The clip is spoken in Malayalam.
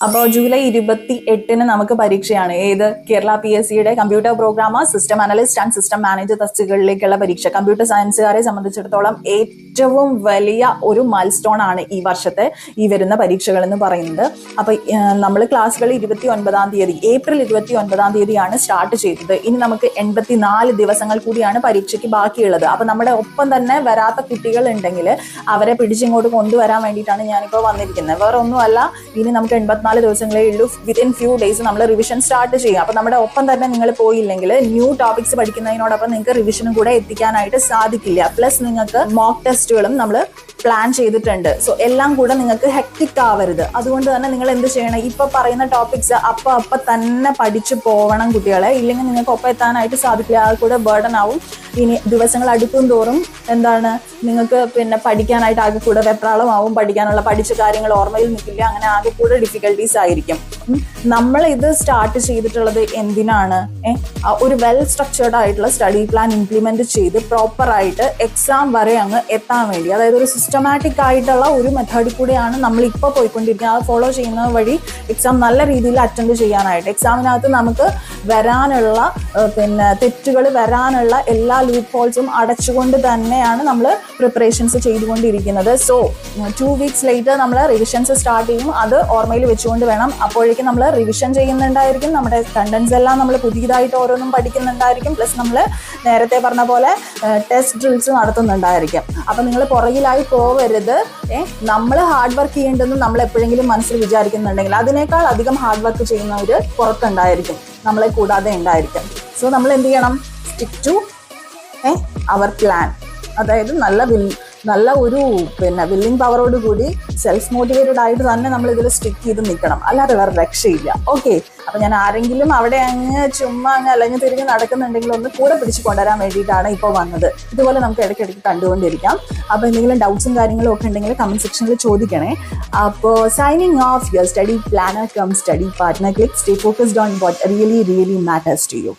അപ്പോൾ ജൂലൈ 28 നമുക്ക് പരീക്ഷയാണ്. ഏത്? കേരള PSCയുടെ computer programmer, system analyst and system manager തസ്തികകളിലേക്കുള്ള പരീക്ഷ. കമ്പ്യൂട്ടർ സയൻസുകാരെ സംബന്ധിച്ചിടത്തോളം ഏറ്റവും വലിയ ഒരു മൈൽ സ്റ്റോൺ ആണ് ഈ വർഷത്തെ ഈ വരുന്ന പരീക്ഷകൾ എന്ന് പറയുന്നത്. അപ്പൊ നമ്മൾ ക്ലാസ്സുകൾ ഏപ്രിൽ 29 സ്റ്റാർട്ട് ചെയ്തത്. ഇനി നമുക്ക് 84 ദിവസങ്ങൾ കൂടിയാണ് പരീക്ഷയ്ക്ക് ബാക്കിയുള്ളത്. അപ്പൊ നമ്മുടെ ഒപ്പം തന്നെ വരാത്ത കുട്ടികൾ ഉണ്ടെങ്കിൽ അവരെ പിടിച്ചിങ്ങോട്ട് കൊണ്ടുവരാൻ വേണ്ടിയിട്ടാണ് ഞാനിപ്പോൾ വന്നിരിക്കുന്നത്. വേറെ ഒന്നുമല്ല, ഇനി നമുക്ക് 84 ദിവസങ്ങളേ ഉള്ളൂ. വിത്തിൻ ഫ്യൂ ഡേയ്സ് നമ്മൾ റിവിഷൻ സ്റ്റാർട്ട് ചെയ്യും. അപ്പൊ നമ്മുടെ ഒപ്പം തന്നെ നിങ്ങൾ പോയില്ലെങ്കിൽ ന്യൂ ടോപ്പിക്സ് പഠിക്കുന്നതിനോടൊപ്പം നിങ്ങൾക്ക് റിവിഷനും കൂടെ എത്തിക്കാനായിട്ട് സാധിക്കില്ല. പ്ലസ് നിങ്ങൾക്ക് മോക്ക് ടെസ്റ്റുകളും നമ്മൾ പ്ലാൻ ചെയ്തിട്ടുണ്ട്. സോ എല്ലാം കൂടെ നിങ്ങൾക്ക് ഹെക്ടിക് ആവരുത്. അതുകൊണ്ട് തന്നെ നിങ്ങൾ എന്ത് ചെയ്യണം, ഇപ്പൊ പറയുന്ന ടോപ്പിക്സ് അപ്പൊ തന്നെ പഠിച്ചു പോവണം കുട്ടികളെ. ഇല്ലെങ്കിൽ നിങ്ങൾക്ക് ഒപ്പം എത്താനായിട്ട് സാധിക്കില്ല. അത് കൂടെ ബർഡൻ ആവും. ഇനി ദിവസങ്ങൾ അടുക്കും തോറും നിങ്ങൾക്ക് പിന്നെ പഠിക്കാനായിട്ട് ആകെ കൂടെ വെപ്രാളമാവും. പഠിച്ച കാര്യങ്ങൾ ഓർമ്മയിൽ നിൽക്കില്ല. അങ്ങനെ ആകെ കൂടെ ഡിഫിക്കൽട്ടീസ് ആയിരിക്കും. നമ്മൾ ഇത് സ്റ്റാർട്ട് ചെയ്തിട്ടുള്ളത് എന്തിനാണ്? ഒരു വെൽ സ്ട്രക്ചേർഡ് ആയിട്ടുള്ള സ്റ്റഡി പ്ലാൻ ഇംപ്ലിമെന്റ് ചെയ്ത് പ്രോപ്പർ ആയിട്ട് എക്സാം വരെ അങ്ങ് എത്താൻ വേണ്ടി. അതായത് ഒരു സിസ്റ്റമാറ്റിക് ആയിട്ടുള്ള ഒരു മെത്തേഡിൽ കൂടെയാണ് നമ്മൾ ഇപ്പോൾ പോയിക്കൊണ്ടിരിക്കുന്നത്. അത് ഫോളോ ചെയ്യുന്നത് വഴി എക്സാം നല്ല രീതിയിൽ അറ്റൻഡ് ചെയ്യാനായിട്ട്. എക്സാമിനകത്ത് നമുക്ക് വരാനുള്ള തെറ്റുകൾ വരാനുള്ള എല്ലാ ലൂപ്പ് ഹോൾസും അടച്ചുകൊണ്ട് തന്നെയാണ് നമ്മൾ പ്രിപ്പറേഷൻസ് ചെയ്തുകൊണ്ടിരിക്കുന്നത്. സോ 2 weeks ലേറ്റർ നമ്മൾ റിവിഷൻസ് സ്റ്റാർട്ട് ചെയ്യും. അത് ഓർമ്മയിൽ വെച്ചുകൊണ്ട് വേണം. അപ്പോഴേക്കും നമ്മൾ റിവിഷൻ ചെയ്യുന്നുണ്ടായിരിക്കും. നമ്മുടെ കണ്ടന്റ്സ് എല്ലാം നമ്മൾ പുതിയതായിട്ട് ഓരോന്നും പഠിക്കുന്നുണ്ടായിരിക്കും. പ്ലസ് നമ്മൾ നേരത്തെ പറഞ്ഞ പോലെ ടെസ്റ്റ് ഡ്രിൽസ് നടത്തുന്നുണ്ടായിരിക്കും. അപ്പം നിങ്ങൾ പുറകിലായി പോവരുത്. നമ്മൾ ഹാർഡ് വർക്ക് ചെയ്യേണ്ടെന്ന് നമ്മൾ എപ്പോഴെങ്കിലും മനസ്സിൽ വിചാരിക്കുന്നുണ്ടെങ്കിൽ അതിനേക്കാൾ അധികം ഹാർഡ് വർക്ക് ചെയ്യുന്നവർ പുറത്തുണ്ടായിരിക്കും, നമ്മളെ കൂടാതെ ഉണ്ടായിരിക്കും. സോ നമ്മൾ എന്ത് ചെയ്യണം? Stick to our plan. അതായത് നല്ല ഒരു വില്ലിംഗ് പവറോട് കൂടി സെൽഫ് മോട്ടിവേറ്റഡ് ആയിട്ട് തന്നെ നമ്മൾ ഇതിൽ സ്റ്റിക്ക് ചെയ്ത് നിൽക്കണം. അല്ലാതെ വേറെ രക്ഷയില്ല. ഓക്കെ, അപ്പൊ ഞാൻ ആരെങ്കിലും അവിടെ ചുമ്മാ അലഞ്ഞു തിരിഞ്ഞ് നടക്കുന്നുണ്ടെങ്കിൽ ഒന്ന് കൂടെ പിടിച്ച് കൊണ്ടുവരാൻ വേണ്ടിയിട്ടാണ് ഇപ്പോൾ വന്നത്. ഇതുപോലെ നമുക്ക് ഇടയ്ക്കിടയ്ക്ക് കണ്ടുകൊണ്ടിരിക്കാം. അപ്പോൾ എന്തെങ്കിലും ഡൗട്ട്സും കാര്യങ്ങളും ഒക്കെ ഉണ്ടെങ്കിൽ കമന്റ് സെക്ഷനിൽ ചോദിക്കണേ. അപ്പോൾ signing off, your study planner cum study partner. Click stay focused on what really matters to U.